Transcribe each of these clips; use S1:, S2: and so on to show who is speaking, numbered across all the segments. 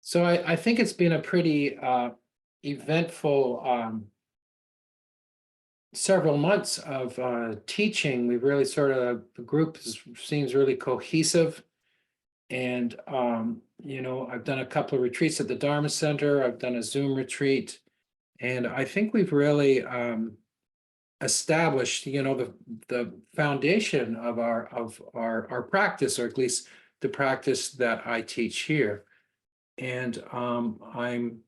S1: So I think it's been a pretty eventful several months of teaching. We really the group seems really cohesive. And, I've done a couple of retreats at the Dharma Center. I've done a Zoom retreat. And I think we've really established, the foundation of our practice, or at least the practice that I teach here. And I'm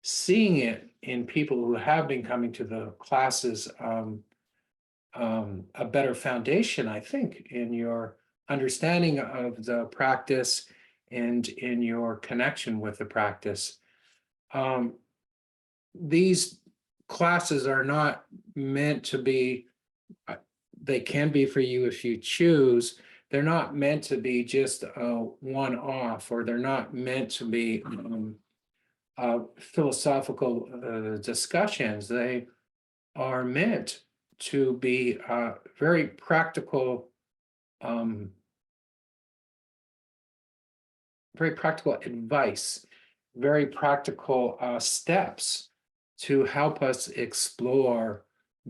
S1: seeing it in people who have been coming to the classes, a better foundation, I think, in your understanding of the practice and in your connection with the practice. These classes are not meant to be, they can be for you if you choose. They're not meant to be just a one-off, or they're not meant to be philosophical discussions. They are meant to be very practical, advice, very practical steps to help us explore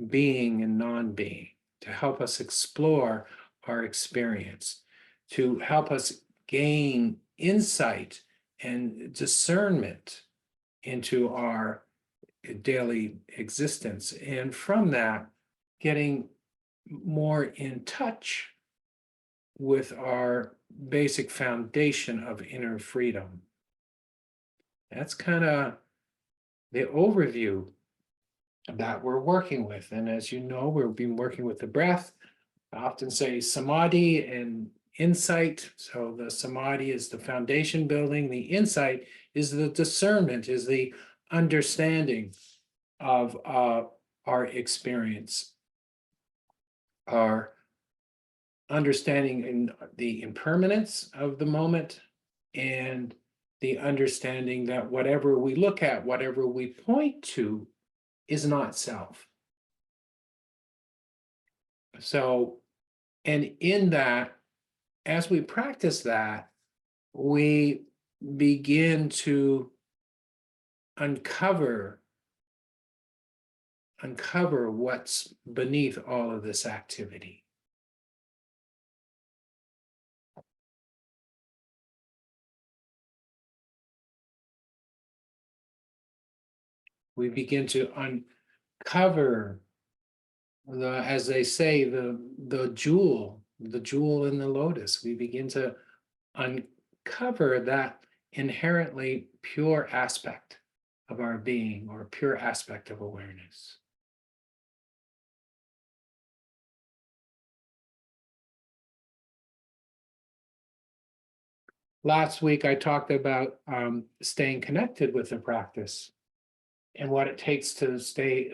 S1: being and non-being, to help us explore our experience, to help us gain insight and discernment into our daily existence. And from that, getting more in touch with our basic foundation of inner freedom. That's kind of the overview that we're working with. And as you know, we've been working with the breath. I often say samadhi and insight. So the samadhi is the foundation building. The insight is the discernment, is the understanding of our experience, our understanding in the impermanence of the moment, and the understanding that whatever we look at, whatever we point to, is not self. So, and in that, as we practice that, we begin to uncover what's beneath all of this activity. We begin to uncover as they say, the jewel in the lotus. We begin to uncover that inherently pure aspect of our being, or pure aspect of awareness. Last week, I talked about staying connected with the practice and what it takes to stay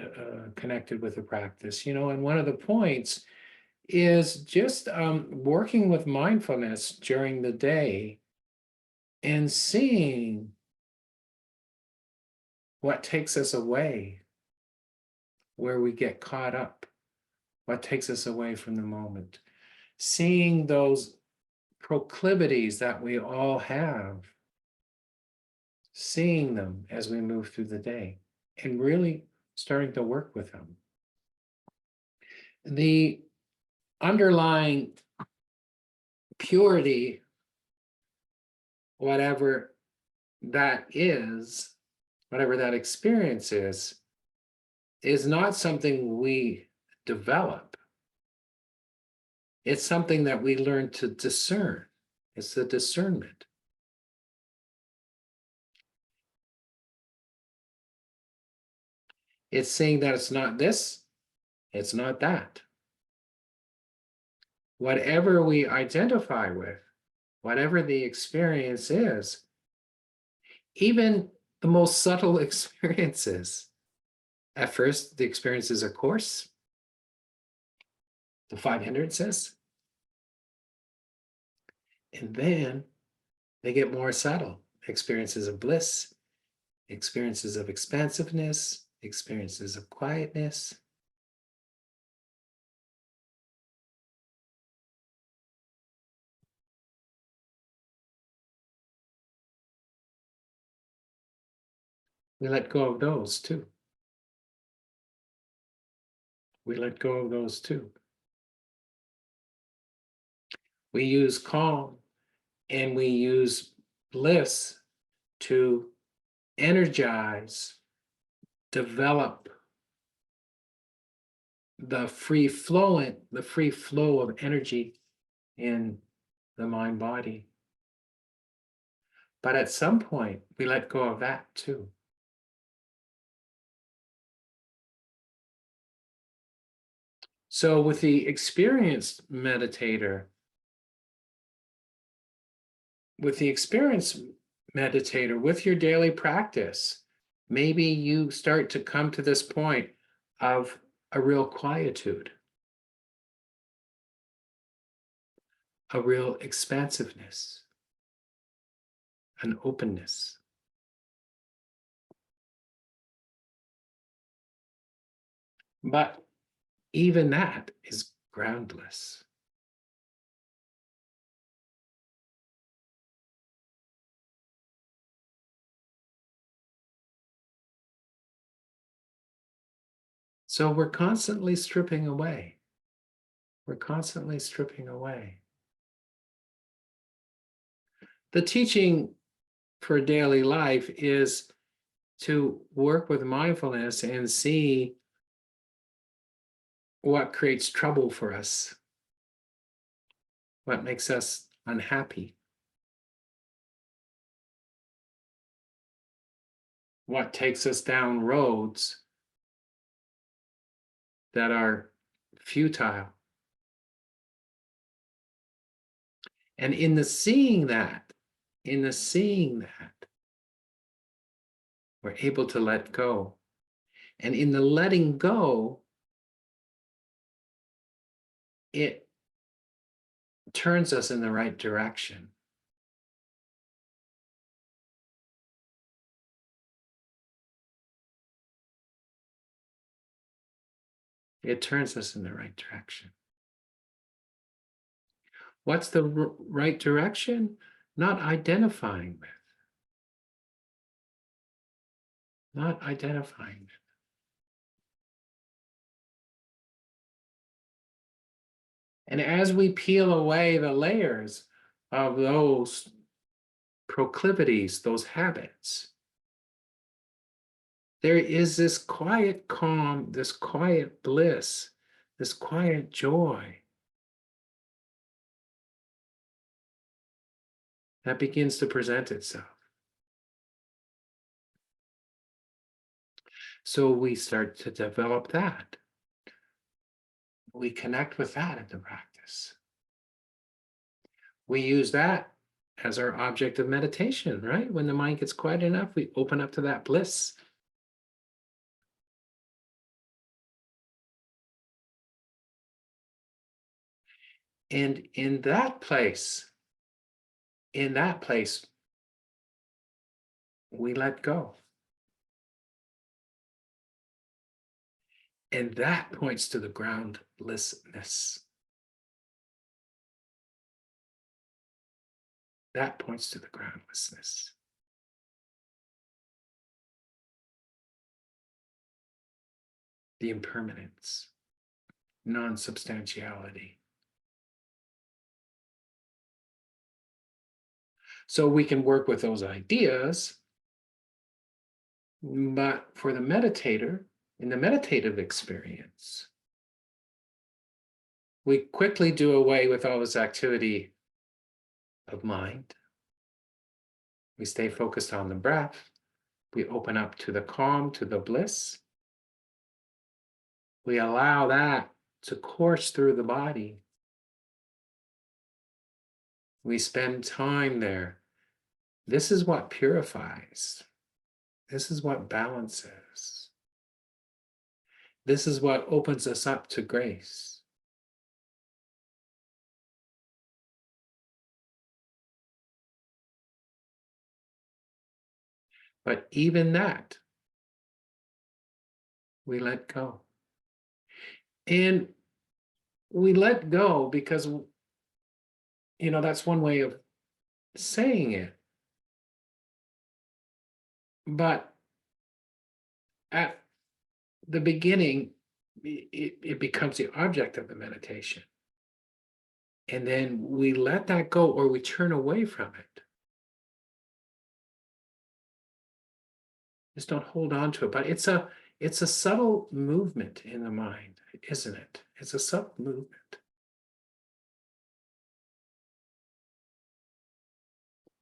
S1: connected with the practice. And one of the points is just working with mindfulness during the day and seeing what takes us away, where we get caught up, what takes us away from the moment. Seeing those proclivities that we all have, seeing them as we move through the day, and really starting to work with them. The underlying purity, whatever that is, whatever that experience is not something we develop. It's something that we learn to discern. It's the discernment. It's saying that it's not this, it's not that. Whatever we identify with, whatever the experience is, even the most subtle experiences. At first, the experience is a course, the 5 hindrances, and then they get more subtle. Experiences of bliss, experiences of expansiveness, experiences of quietness. We let go of those too. We let go of those too. We use calm and we use bliss to energize, develop the free flow of energy in the mind body. But at some point, we let go of that too. So with the experienced meditator, with your daily practice, maybe you start to come to this point of a real quietude, a real expansiveness, an openness. But even that is groundless. So we're constantly stripping away. We're constantly stripping away. The teaching for daily life is to work with mindfulness and see what creates trouble for us, what makes us unhappy, what takes us down roads that are futile. And in the seeing that, we're able to let go. And in the letting go, it turns us in the right direction. It turns us in the right direction. What's the right direction? Not identifying with. Not identifying with. And as we peel away the layers of those proclivities, those habits, there is this quiet calm, this quiet bliss, this quiet joy that begins to present itself. So we start to develop that. We connect with that in the practice. We use that as our object of meditation, right? When the mind gets quiet enough, we open up to that bliss. And in that place, we let go. And that points to the groundlessness. That points to the groundlessness. The impermanence, non-substantiality. So we can work with those ideas, but for the meditator, in the meditative experience, we quickly do away with all this activity of mind. We stay focused on the breath. We open up to the calm, to the bliss. We allow that to course through the body. We spend time there. This is what purifies. This is what balances. This is what opens us up to grace. But even that, we let go. And we let go because, that's one way of saying it. But at the beginning, it becomes the object of the meditation. And then we let that go or we turn away from it. Just don't hold on to it. But it's a subtle movement in the mind, isn't it? It's a subtle movement.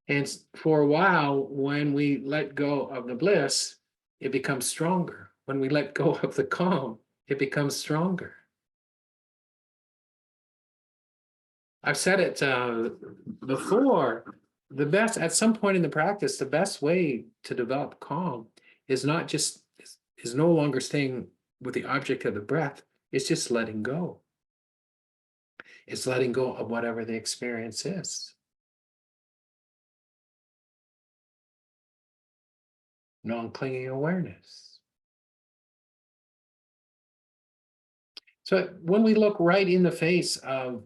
S1: And for a while, when we let go of the bliss, it becomes stronger. When we let go of the calm, it becomes stronger. I've said it before, at some point in the practice, the best way to develop calm is not just, is no longer staying with the object of the breath, it's just letting go. It's letting go of whatever the experience is. Non-clinging awareness. So when we look right in the face of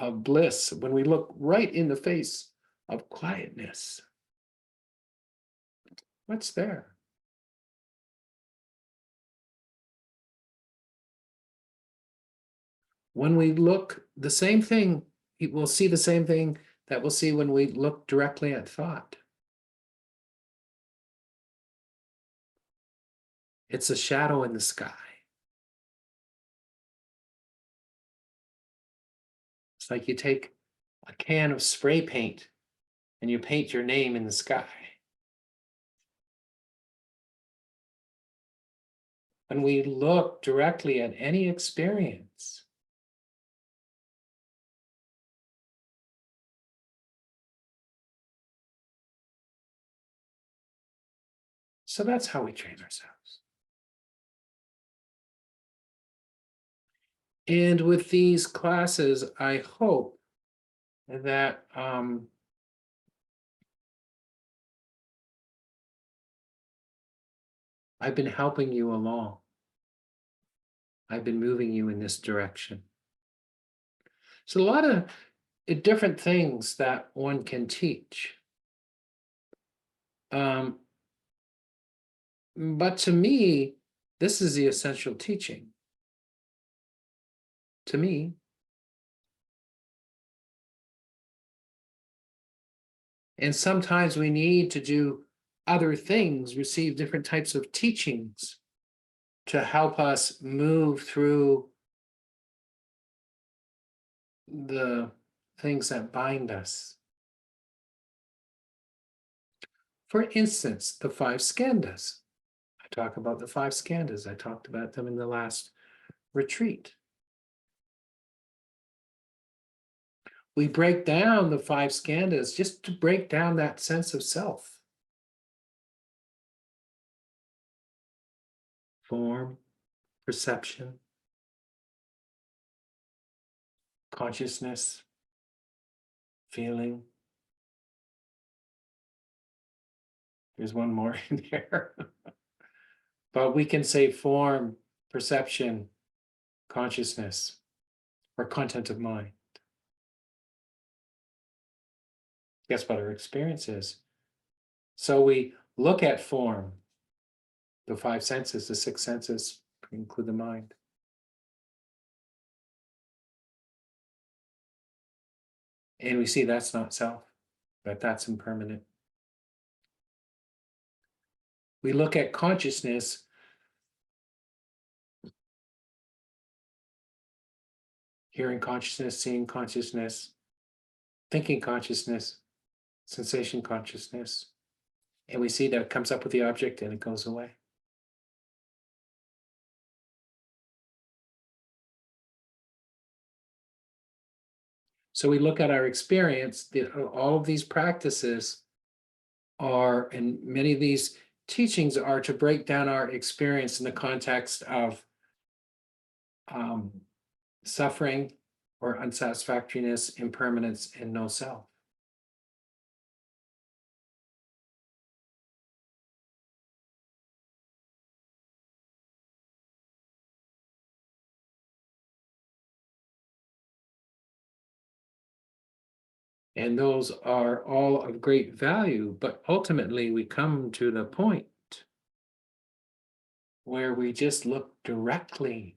S1: bliss, when we look right in the face of quietness, what's there? When we look, the same thing, we'll see the same thing that we'll see when we look directly at thought. It's a shadow in the sky. It's like you take a can of spray paint and you paint your name in the sky. When we look directly at any experience, so that's how we train ourselves. And with these classes, I hope that I've been helping you along. I've been moving you in this direction. So a lot of different things that one can teach. But to me, this is the essential teaching. To me. And sometimes we need to do other things, receive different types of teachings to help us move through the things that bind us. For instance, the 5 skandhas. I talk about the 5 skandhas. I talked about them in the last retreat. We break down the 5 skandhas just to break down that sense of self. Form, perception, consciousness, feeling. There's one more in there. But we can say form, perception, consciousness, or content of mind. Guess what our experience is? So we look at form, the 5 senses, the 6 senses, include the mind. And we see that's not self, that that's impermanent. We look at consciousness, hearing consciousness, seeing consciousness, thinking consciousness, sensation consciousness, and we see that it comes up with the object and it goes away. So we look at our experience, all of these practices are, and many of these teachings are to break down our experience in the context of suffering or unsatisfactoriness, impermanence, and no self. And those are all of great value, but ultimately we come to the point where we just look directly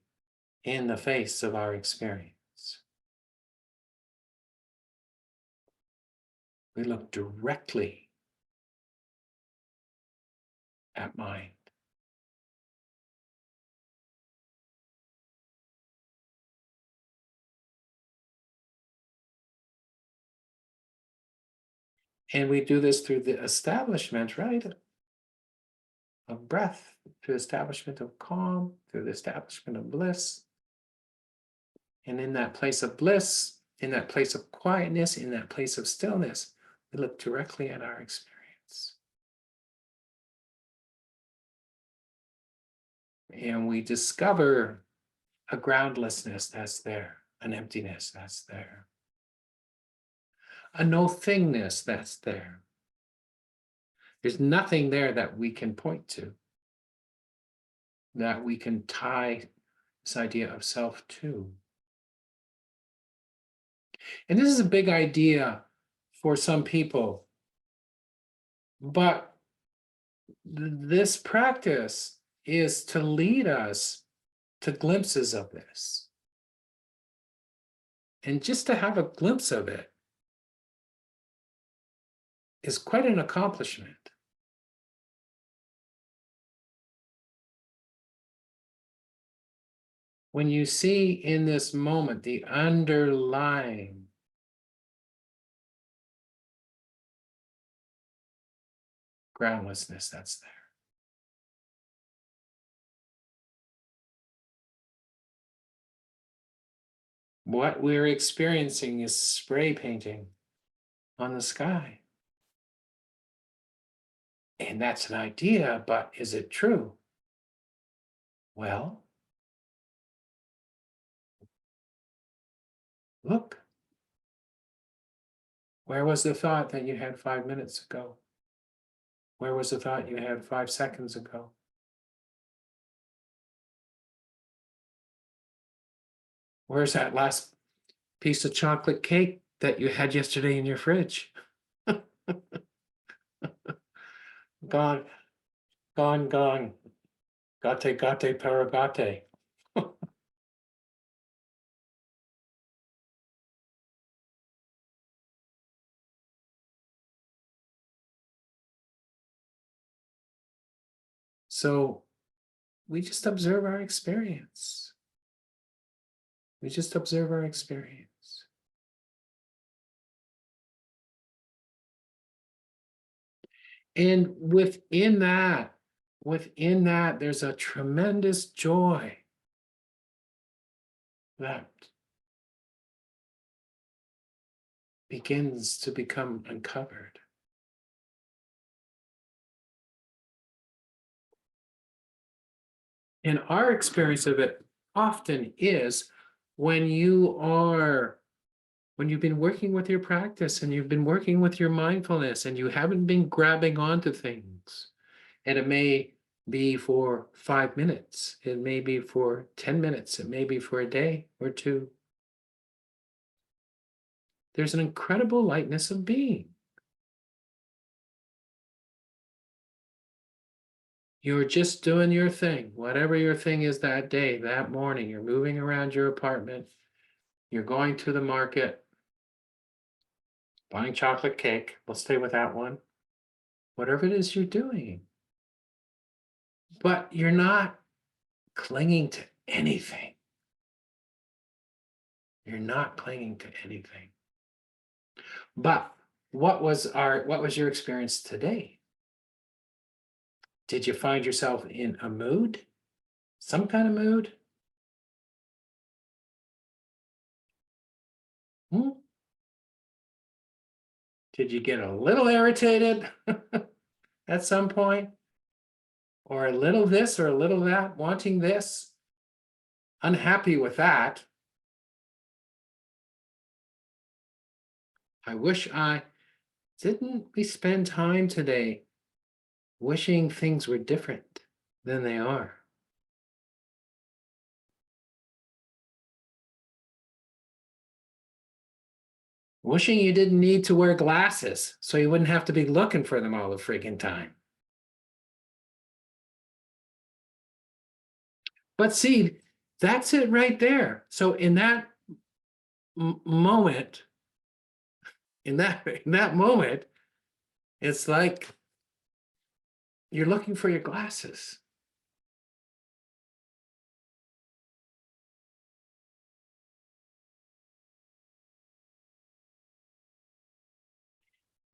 S1: in the face of our experience. We look directly at mind. And we do this through the establishment, right, of breath, through establishment of calm, through the establishment of bliss. And in that place of bliss, in that place of quietness, in that place of stillness, we look directly at our experience. And we discover a groundlessness that's there, an emptiness that's there, a no thingness that's there. There's nothing there that we can point to, that we can tie this idea of self to. And this is a big idea for some people, but this practice is to lead us to glimpses of this. And just to have a glimpse of it is quite an accomplishment. When you see in this moment the underlying groundlessness that's there. What we're experiencing is spray painting on the sky. And that's an idea, but is it true? Well, look. Where was the thought that you had 5 minutes ago? Where was the thought you had 5 seconds ago? Where's that last piece of chocolate cake that you had yesterday in your fridge? Gone, gone, gone. Gate, gate, paragate. So we just observe our experience. We just observe our experience. And within that, there's a tremendous joy that begins to become uncovered. And our experience of it often is when you've been working with your practice and you've been working with your mindfulness and you haven't been grabbing onto things. And it may be for 5 minutes, it may be for 10 minutes, it may be for a day or two. There's an incredible lightness of being. You're just doing your thing, whatever your thing is that day, that morning. You're moving around your apartment, you're going to the market, buying chocolate cake. We'll stay with that one. Whatever it is you're doing. But you're not clinging to anything. You're not clinging to anything. But what was your experience today? Did you find yourself in a mood? Some kind of mood? Did you get a little irritated at some point? Or a little this or a little that, wanting this? Unhappy with that? I wish didn't we spend time today wishing things were different than they are? Wishing you didn't need to wear glasses so you wouldn't have to be looking for them all the freaking time. But see, that's it right there. So in that moment, in that moment, it's like you're looking for your glasses.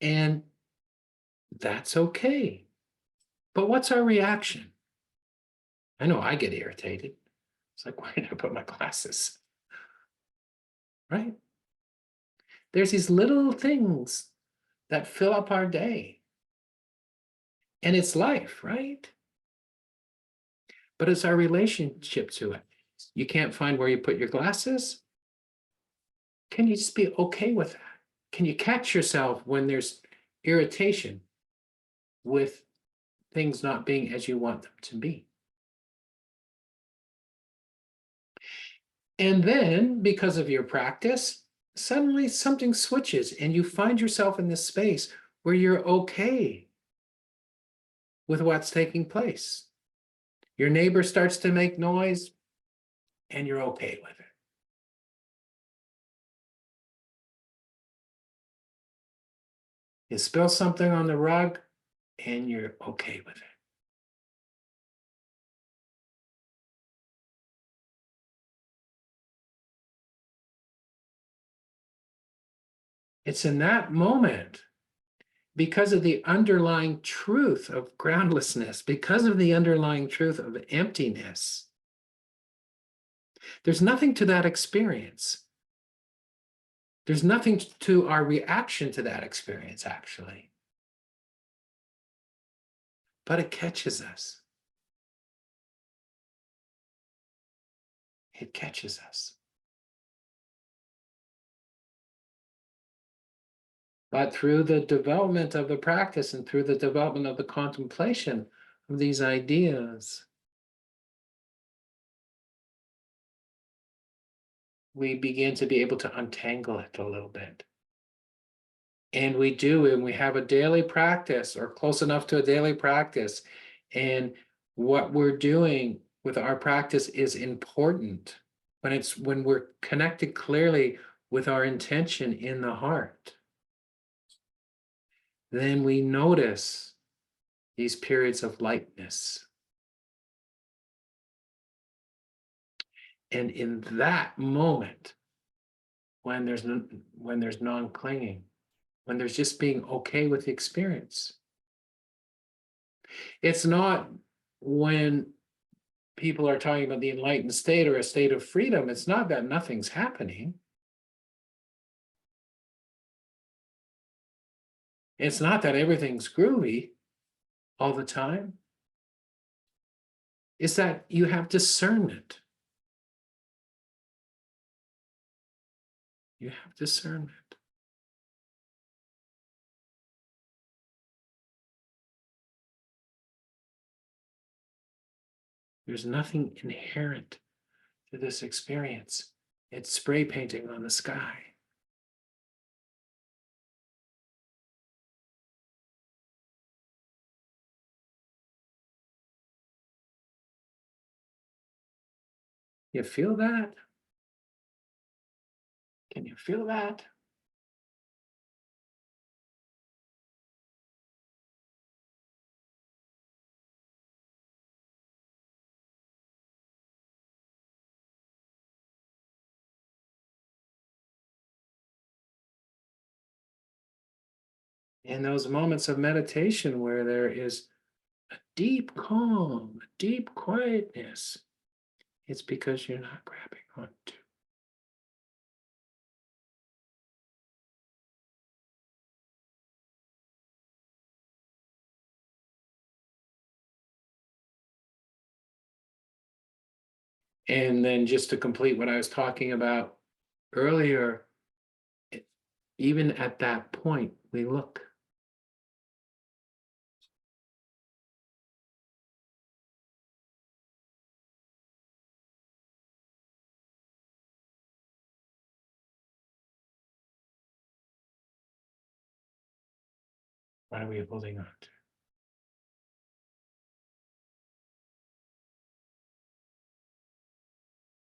S1: And that's okay. But what's our reaction? I know I get irritated. It's like, why did I put my glasses? Right? There's these little things that fill up our day. And it's life, right? But it's our relationship to it. You can't find where you put your glasses. Can you just be okay with that? Can you catch yourself when there's irritation with things not being as you want them to be? And then, because of your practice, suddenly something switches and you find yourself in this space where you're okay with what's taking place. Your neighbor starts to make noise and you're okay with it. You spill something on the rug and you're okay with it. It's in that moment, because of the underlying truth of groundlessness, because of the underlying truth of emptiness, there's nothing to that experience. There's nothing to our reaction to that experience, actually. But it catches us. It catches us. But through the development of the practice and through the development of the contemplation of these ideas, we begin to be able to untangle it a little bit. And we do, and we have a daily practice or close enough to a daily practice. And what we're doing with our practice is important when we're connected clearly with our intention in the heart. Then we notice these periods of lightness. And in that moment, when there's non-clinging, when there's just being okay with the experience. It's not when people are talking about the enlightened state or a state of freedom, it's not that nothing's happening. It's not that everything's groovy all the time. It's that you have discernment. You have discernment. There's nothing inherent to this experience. It's spray painting on the sky. You feel that? Can you feel that? In those moments of meditation where there is a deep calm, a deep quietness, it's because you're not grabbing onto. And then just to complete what I was talking about earlier, even at that point, we look. What are we holding on to?